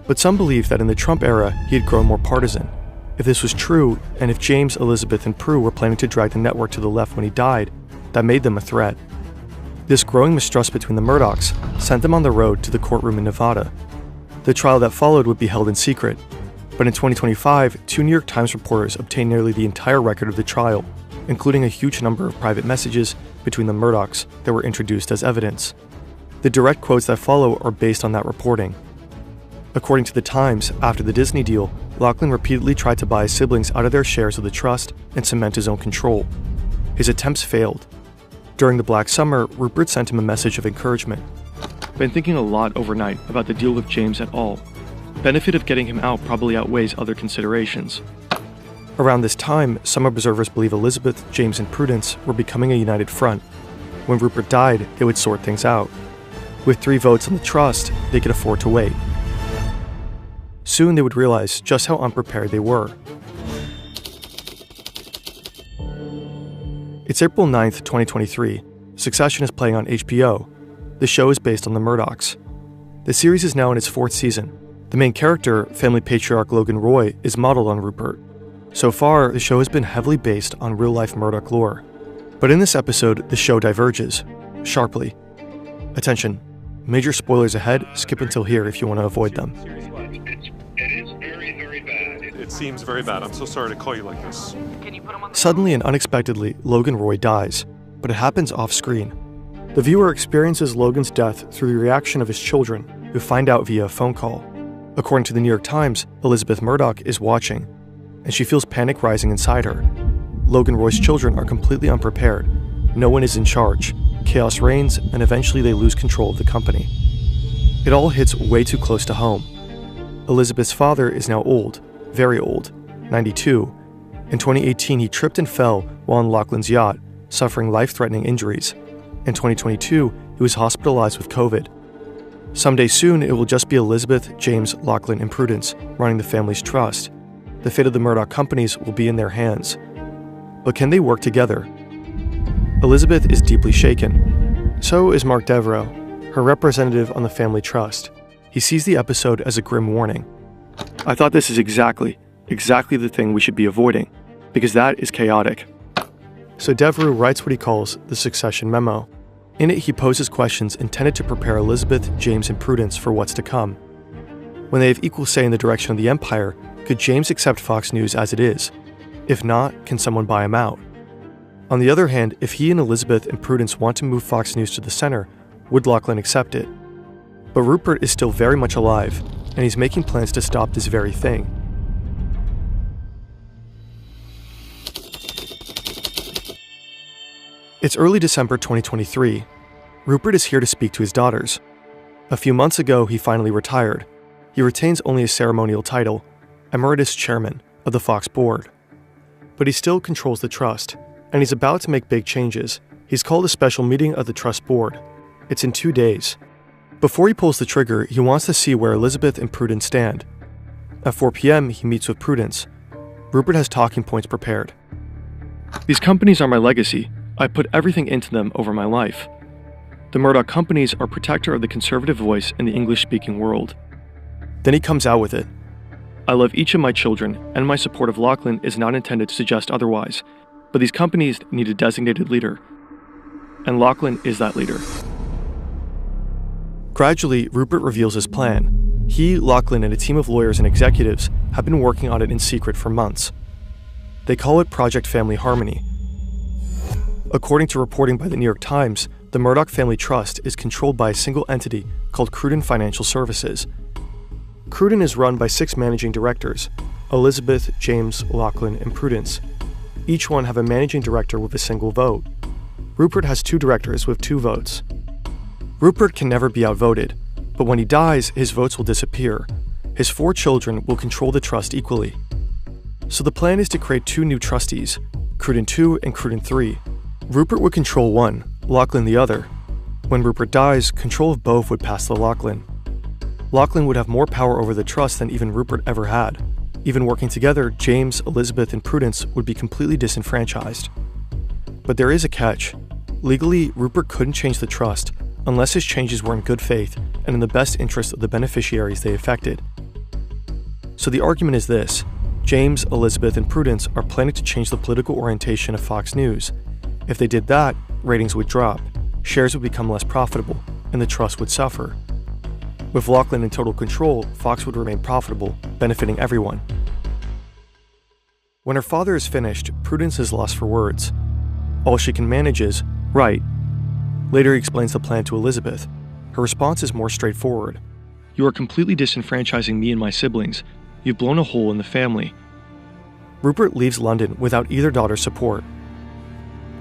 But some believe that in the Trump era, he had grown more partisan. If this was true, and if James, Elizabeth, and Prue were planning to drag the network to the left when he died, that made them a threat. This growing mistrust between the Murdochs sent them on the road to the courtroom in Nevada. The trial that followed would be held in secret, but in 2025, 2 New York Times reporters obtained nearly the entire record of the trial, including a huge number of private messages between the Murdochs that were introduced as evidence. The direct quotes that follow are based on that reporting. According to the Times, after the Disney deal, Lachlan repeatedly tried to buy his siblings out of their shares of the trust and cement his own control. His attempts failed. During the Black Summer, Rupert sent him a message of encouragement. Been thinking a lot overnight about the deal with James et al. Benefit of getting him out probably outweighs other considerations. Around this time, some observers believe Elizabeth, James, and Prudence were becoming a united front. When Rupert died, they would sort things out. With 3 votes on the trust, they could afford to wait. Soon they would realize just how unprepared they were. It's April 9th, 2023. Succession is playing on HBO. The show is based on the Murdochs. The series is now in its 4th season. The main character, family patriarch Logan Roy, is modeled on Rupert. So far, the show has been heavily based on real-life Murdoch lore. But in this episode, the show diverges. Sharply. Attention. Major spoilers ahead. Skip until here if you want to avoid them. It seems very bad. I'm so sorry to call you like this. Suddenly and unexpectedly, Logan Roy dies, but it happens off-screen. The viewer experiences Logan's death through the reaction of his children, who find out via a phone call. According to the New York Times, Elizabeth Murdoch is watching, and she feels panic rising inside her. Logan Roy's children are completely unprepared. No one is in charge. Chaos reigns, and eventually they lose control of the company. It all hits way too close to home. Elizabeth's father is now old, very old, 92. In 2018, he tripped and fell while on Lachlan's yacht, suffering life-threatening injuries. In 2022, he was hospitalized with COVID. Someday soon, it will just be Elizabeth, James, Lachlan, and Prudence running the family's trust. The fate of the Murdoch companies will be in their hands. But can they work together? Elizabeth is deeply shaken. So is Mark Devereaux, her representative on the family trust. He sees the episode as a grim warning. I thought this is exactly the thing we should be avoiding, because that is chaotic. So Devereaux writes what he calls the succession memo. In it, he poses questions intended to prepare Elizabeth, James, and Prudence for what's to come. When they have equal say in the direction of the empire, could James accept Fox News as it is? If not, can someone buy him out? On the other hand, if he and Elizabeth and Prudence want to move Fox News to the center, would Lachlan accept it? But Rupert is still very much alive, and he's making plans to stop this very thing. It's early December 2023. Rupert is here to speak to his daughters. A few months ago, he finally retired. He retains only a ceremonial title, Emeritus Chairman of the Fox Board. But he still controls the trust, and he's about to make big changes. He's called a special meeting of the Trust Board. It's in 2 days. Before he pulls the trigger, he wants to see where Elizabeth and Prudence stand. At 4 p.m., he meets with Prudence. Rupert has talking points prepared. These companies are my legacy. I put everything into them over my life. The Murdoch companies are protector of the conservative voice in the English-speaking world. Then he comes out with it. I love each of my children, and my support of Lachlan is not intended to suggest otherwise, but these companies need a designated leader. And Lachlan is that leader. Gradually, Rupert reveals his plan. He, Lachlan, and a team of lawyers and executives have been working on it in secret for months. They call it Project Family Harmony. According to reporting by the New York Times, the Murdoch Family Trust is controlled by a single entity called Cruden Financial Services. Cruden is run by 6 managing directors, Elizabeth, James, Lachlan, and Prudence. Each one have a managing director with a single vote. Rupert has 2 directors with 2 votes. Rupert can never be outvoted, but when he dies, his votes will disappear. His 4 children will control the trust equally. So the plan is to create 2 new trustees, Cruden 2 and Cruden 3. Rupert would control one, Lachlan the other. When Rupert dies, control of both would pass to Lachlan. Lachlan would have more power over the trust than even Rupert ever had. Even working together, James, Elizabeth, and Prudence would be completely disenfranchised. But there is a catch. Legally, Rupert couldn't change the trust unless his changes were in good faith and in the best interest of the beneficiaries they affected. So the argument is this: James, Elizabeth, and Prudence are planning to change the political orientation of Fox News. If they did that, ratings would drop, shares would become less profitable, and the trust would suffer. With Lachlan in total control, Fox would remain profitable, benefiting everyone. When her father is finished, Prudence is lost for words. All she can manage is, right. Later he explains the plan to Elizabeth. Her response is more straightforward. You are completely disenfranchising me and my siblings. You've blown a hole in the family. Rupert leaves London without either daughter's support.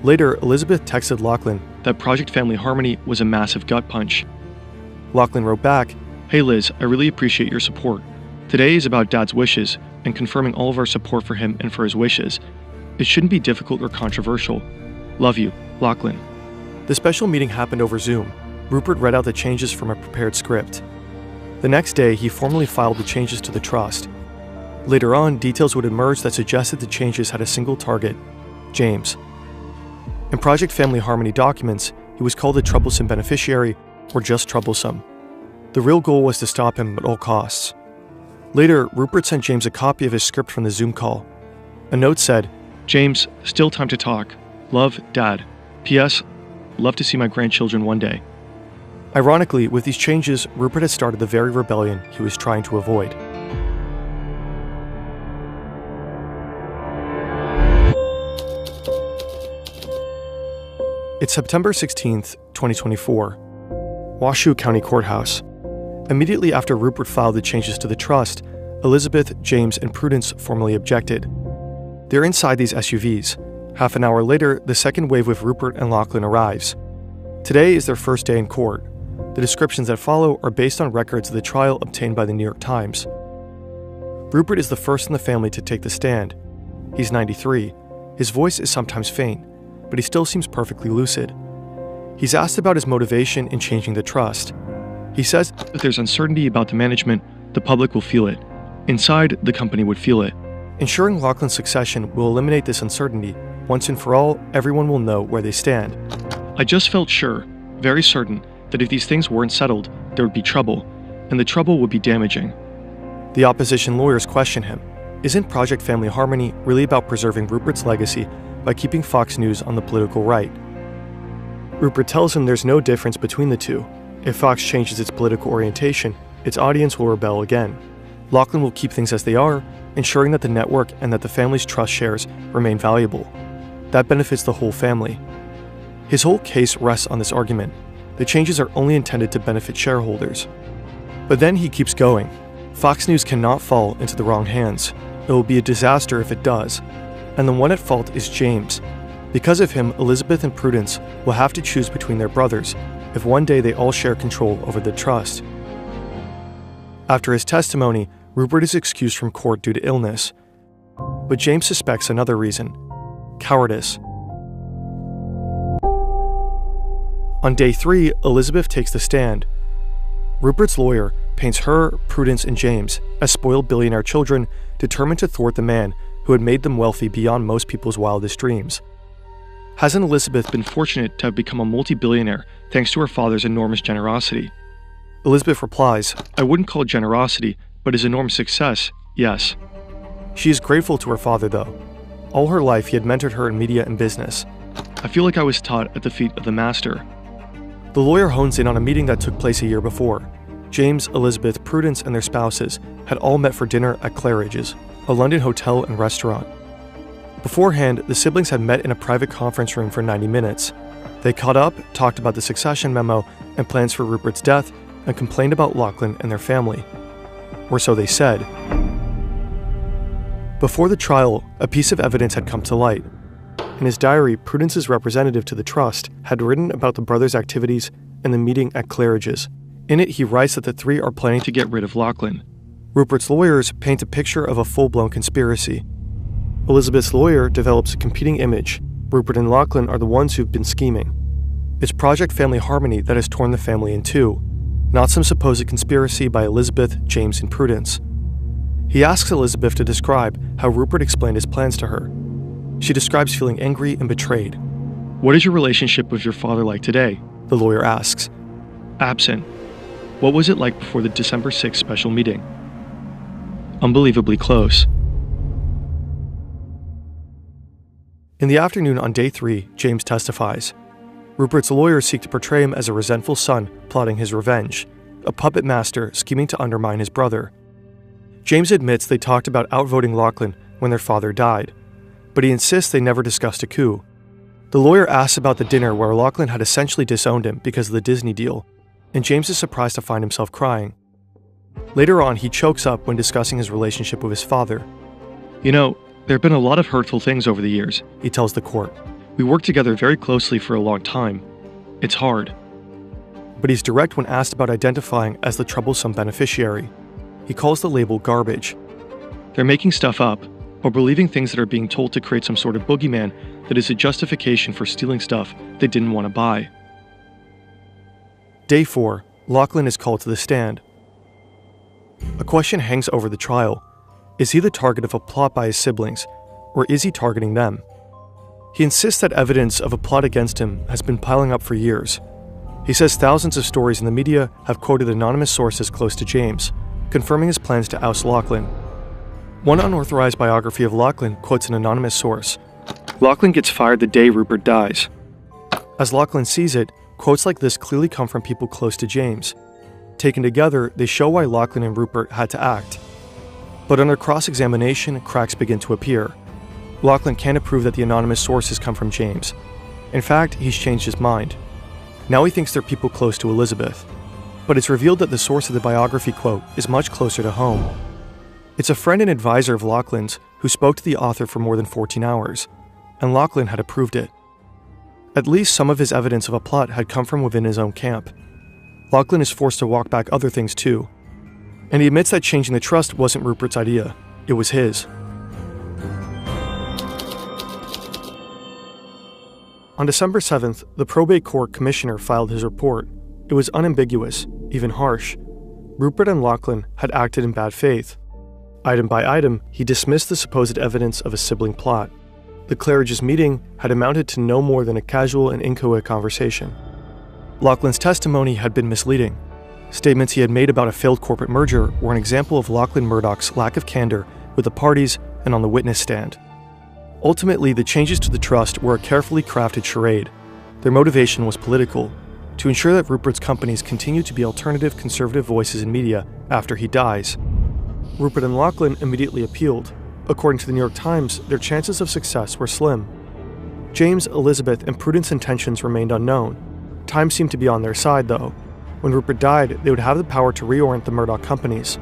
Later, Elizabeth texted Lachlan that Project Family Harmony was a massive gut punch. Lachlan wrote back, "Hey Liz, I really appreciate your support. Today is about Dad's wishes and confirming all of our support for him and for his wishes. It shouldn't be difficult or controversial. Love you, Lachlan." The special meeting happened over Zoom. Rupert read out the changes from a prepared script. The next day, he formally filed the changes to the trust. Later on, details would emerge that suggested the changes had a single target: James. In Project Family Harmony documents, he was called a troublesome beneficiary or just troublesome. The real goal was to stop him at all costs. Later, Rupert sent James a copy of his script from the Zoom call. A note said, "James, still time to talk. Love, Dad. P.S. Love to see my grandchildren one day." Ironically, with these changes, Rupert had started the very rebellion he was trying to avoid. It's September 16th, 2024. Washoe County Courthouse. Immediately after Rupert filed the changes to the trust, Elizabeth, James, and Prudence formally objected. They're inside these SUVs. Half an hour later, the second wave with Rupert and Lachlan arrives. Today is their first day in court. The descriptions that follow are based on records of the trial obtained by the New York Times. Rupert is the first in the family to take the stand. He's 93. His voice is sometimes faint, but he still seems perfectly lucid. He's asked about his motivation in changing the trust. He says if there's uncertainty about the management, the public will feel it. Inside, the company would feel it. Ensuring Lachlan's succession will eliminate this uncertainty. Once and for all, everyone will know where they stand. I just felt sure, very certain, that if these things weren't settled, there would be trouble, and the trouble would be damaging. The opposition lawyers question him. Isn't Project Family Harmony really about preserving Rupert's legacy by keeping Fox News on the political right? Rupert tells him there's no difference between the two. If Fox changes its political orientation, its audience will rebel again. Lachlan will keep things as they are, ensuring that the network and that the family's trust shares remain valuable. That benefits the whole family. His whole case rests on this argument. The changes are only intended to benefit shareholders. But then he keeps going. Fox News cannot fall into the wrong hands. It will be a disaster if it does. And the one at fault is James. Because of him, Elizabeth and Prudence will have to choose between their brothers if one day they all share control over the trust. After his testimony, Rupert is excused from court due to illness. But James suspects another reason: cowardice. On day 3, Elizabeth takes the stand. Rupert's lawyer paints her, Prudence, and James as spoiled billionaire children determined to thwart the man who had made them wealthy beyond most people's wildest dreams. Hasn't Elizabeth been fortunate to have become a multi-billionaire thanks to her father's enormous generosity? Elizabeth replies, "I wouldn't call it generosity, but his enormous success, yes." She is grateful to her father, though. All her life, he had mentored her in media and business. "I feel like I was taught at the feet of the master." The lawyer hones in on a meeting that took place a year before. James, Elizabeth, Prudence, and their spouses had all met for dinner at Claridge's, a London hotel and restaurant. Beforehand, the siblings had met in a private conference room for 90 minutes. They caught up, talked about the succession memo and plans for Rupert's death, and complained about Lachlan and their family. Or so they said. Before the trial, a piece of evidence had come to light. In his diary, Prudence's representative to the trust had written about the brothers' activities and the meeting at Claridge's. In it, he writes that the three are planning to get rid of Lachlan. Rupert's lawyers paint a picture of a full-blown conspiracy. Elizabeth's lawyer develops a competing image. Rupert and Lachlan are the ones who've been scheming. It's Project Family Harmony that has torn the family in two, not some supposed conspiracy by Elizabeth, James, and Prudence. He asks Elizabeth to describe how Rupert explained his plans to her. She describes feeling angry and betrayed. "What is your relationship with your father like today?" the lawyer asks. "Absent. What was it like before the December 6th special meeting?" "Unbelievably close." In the afternoon on day 3, James testifies. Rupert's lawyers seek to portray him as a resentful son plotting his revenge, a puppet master scheming to undermine his brother. James admits they talked about outvoting Lachlan when their father died, but he insists they never discussed a coup. The lawyer asks about the dinner where Lachlan had essentially disowned him because of the Disney deal, and James is surprised to find himself crying. Later on, he chokes up when discussing his relationship with his father. "You know, there have been a lot of hurtful things over the years," he tells the court. "We worked together very closely for a long time. It's hard." But he's direct when asked about identifying as the troublesome beneficiary. He calls the label garbage. They're making stuff up, or believing things that are being told to create some sort of boogeyman that is a justification for stealing stuff they didn't want to buy. Day 4, Lachlan is called to the stand. A question hangs over the trial. Is he the target of a plot by his siblings, or is he targeting them? He insists that evidence of a plot against him has been piling up for years. He says thousands of stories in the media have quoted anonymous sources close to James, confirming his plans to oust Lachlan. One unauthorized biography of Lachlan quotes an anonymous source. Lachlan gets fired the day Rupert dies. As Lachlan sees it, quotes like this clearly come from people close to James. Taken together, they show why Lachlan and Rupert had to act. But under cross-examination, cracks begin to appear. Lachlan can't prove that the anonymous sources come from James. In fact, he's changed his mind. Now he thinks they're people close to Elizabeth. But it's revealed that the source of the biography quote is much closer to home. It's a friend and advisor of Lachlan's who spoke to the author for more than 14 hours, and Lachlan had approved it. At least some of his evidence of a plot had come from within his own camp. Lachlan is forced to walk back other things too, and he admits that changing the trust wasn't Rupert's idea, it was his. On December 7th, the probate court commissioner filed his report. It was unambiguous, even harsh. Rupert and Lachlan had acted in bad faith. Item by item, he dismissed the supposed evidence of a sibling plot. The Claridge's meeting had amounted to no more than a casual and inchoate conversation. Lachlan's testimony had been misleading. Statements he had made about a failed corporate merger were an example of Lachlan Murdoch's lack of candor with the parties and on the witness stand. Ultimately, the changes to the trust were a carefully crafted charade. Their motivation was political, to ensure that Rupert's companies continue to be alternative conservative voices in media after he dies. Rupert and Lachlan immediately appealed. According to the New York Times, their chances of success were slim. James, Elizabeth, and Prudence's intentions remained unknown. Time seemed to be on their side, though. When Rupert died, they would have the power to reorient the Murdoch companies.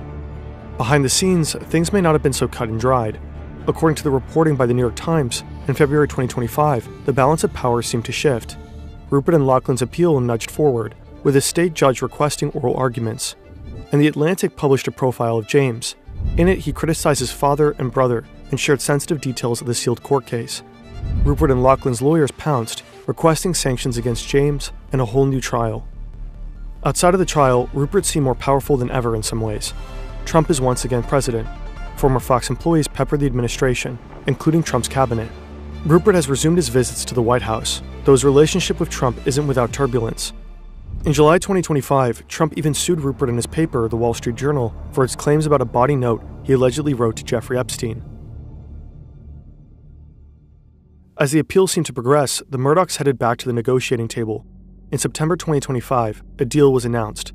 Behind the scenes, things may not have been so cut and dried. According to the reporting by the New York Times, In February 2025, the balance of power seemed to shift. Rupert and Lachlan's appeal nudged forward, with a state judge requesting oral arguments. And The Atlantic published a profile of James. In it, he criticized his father and brother and shared sensitive details of the sealed court case. Rupert and Lachlan's lawyers pounced, requesting sanctions against James and a whole new trial. Outside of the trial, Rupert seemed more powerful than ever in some ways. Trump is once again president. Former Fox employees pepper the administration, including Trump's cabinet. Rupert has resumed his visits to the White House, though his relationship with Trump isn't without turbulence. In July 2025, Trump even sued Rupert and his paper, The Wall Street Journal, for its claims about a bawdy note he allegedly wrote to Jeffrey Epstein. As the appeal seemed to progress, the Murdochs headed back to the negotiating table. In September 2025, a deal was announced.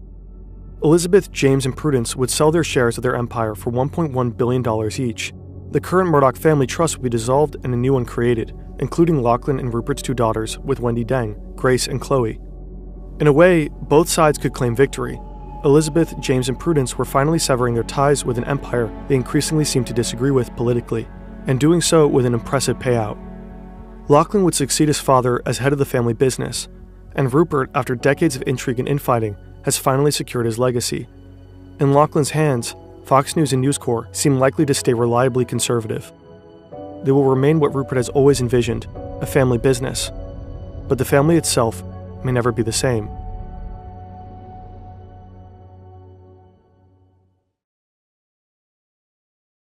Elizabeth, James, and Prudence would sell their shares of their empire for $1.1 billion each. The current Murdoch family trust would be dissolved and a new one created, including Lachlan and Rupert's two daughters, with Wendy Deng, Grace, and Chloe. In a way, both sides could claim victory. Elizabeth, James, and Prudence were finally severing their ties with an empire they increasingly seemed to disagree with politically, and doing so with an impressive payout. Lachlan would succeed his father as head of the family business, and Rupert, after decades of intrigue and infighting, has finally secured his legacy. In Lachlan's hands, Fox News and News Corp seem likely to stay reliably conservative. They will remain what Rupert has always envisioned, a family business. But the family itself may never be the same.